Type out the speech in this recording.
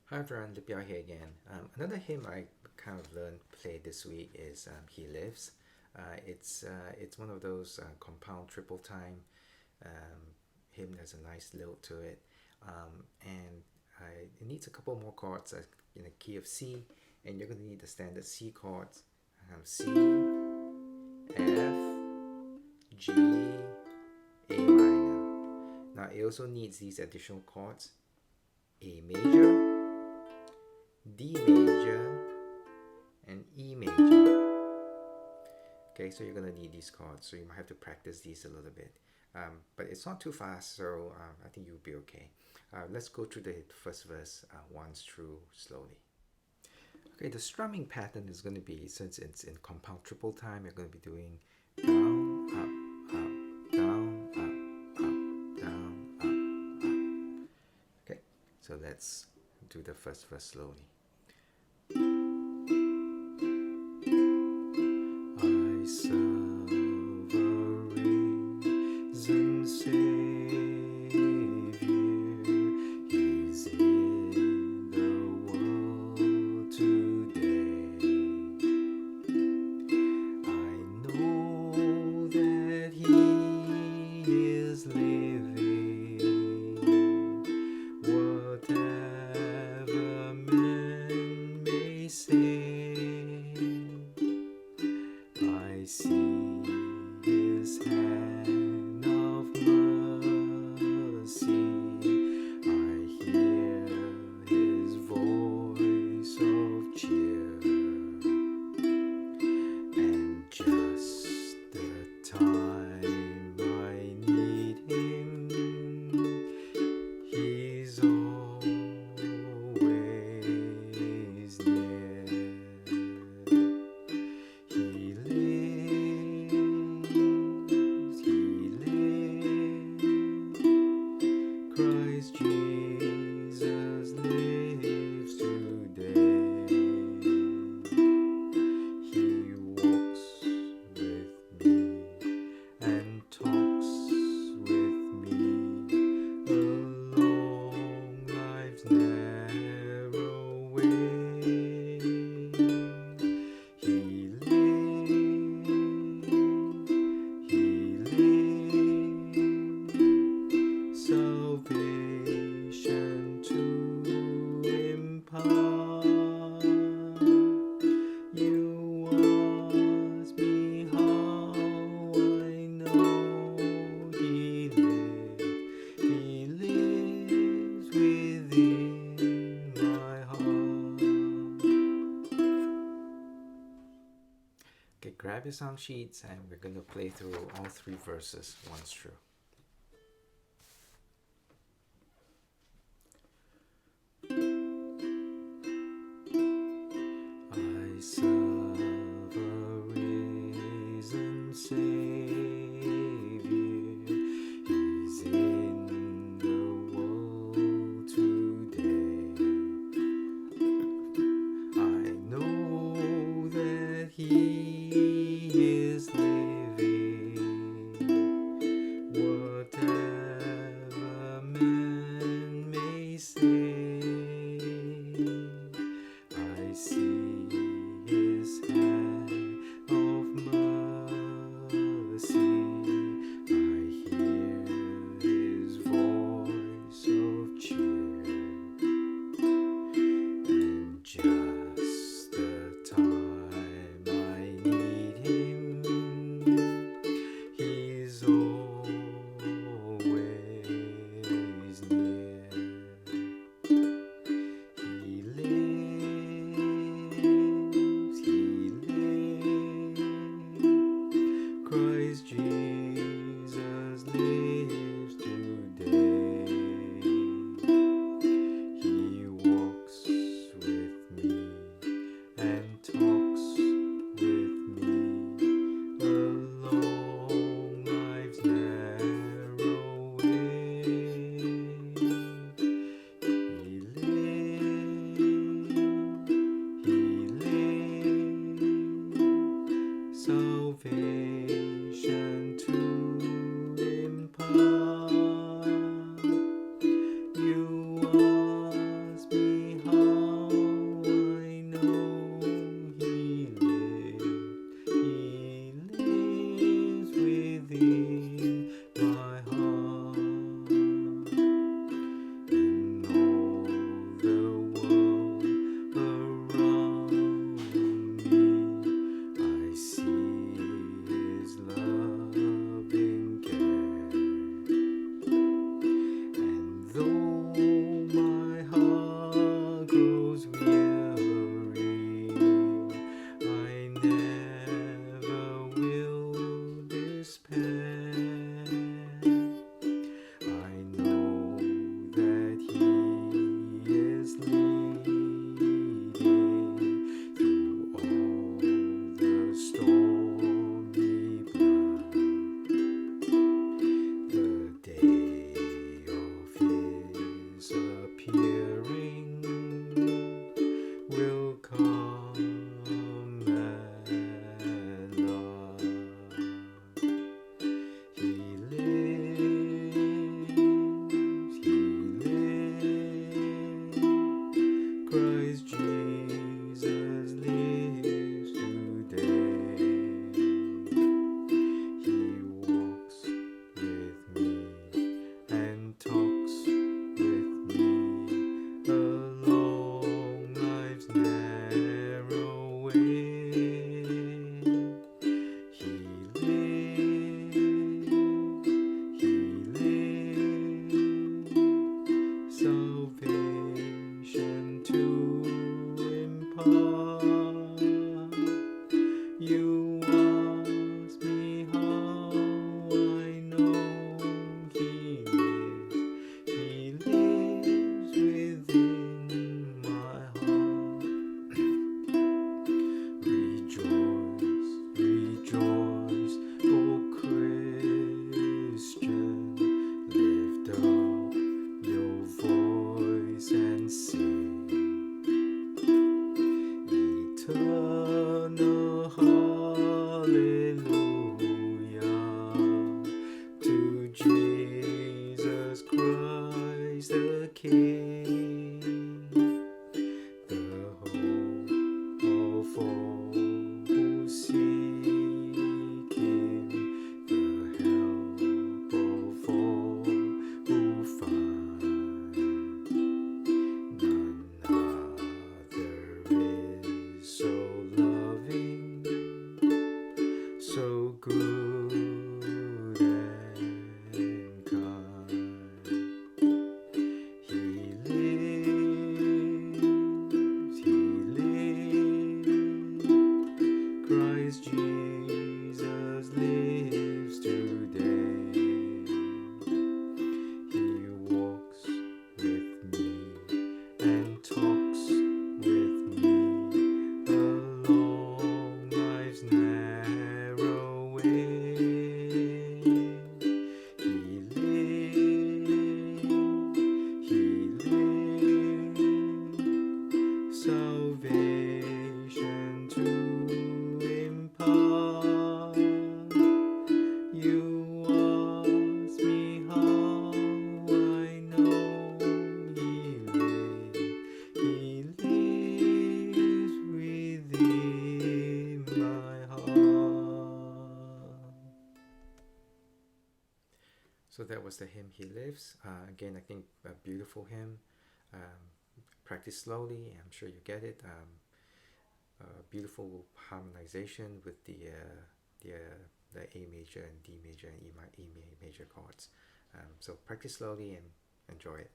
Hi everyone, Lipia here again. Another hymn I kind of learned play this week is "He Lives." It's one of those compound triple time um, hymn. There's a nice lilt to it, and it needs a couple more chords in the key of C, and you're going to need the standard C chords: C, F, G, A minor. Now it also needs these additional chords: A major, D major, and E major. Okay, so you're gonna need these chords, so you might have to practice these a little bit. But it's not too fast, so I think you'll be okay. Let's go through the first verse once through slowly. Okay, the strumming pattern is going to be, since it's in compound triple time, you're going to be doing down, up, down, up, down, up. Okay, so let's do the first verse slowly. I serve a risen Savior. He's in the world today. I know that He is living. Whatever men may say, I see His hand of mercy. I hear His voice of cheer. And just the time I need Him, He's always near. He lives, He lives, Christ Jesus lives today. He walks with me and talks with me along life's narrow way. He lives, He lives, salvation to impart. You ask me how I know He lives within my heart. Okay, grab your song sheets and we're going to play through all three verses once through. I serve a risen Savior. He's in the world today. I know that He is living. was the hymn He Lives. Again, I think a beautiful hymn. Practice slowly, I'm sure you get it. Beautiful harmonization with the A major and D major and E major chords. So practice slowly and enjoy it.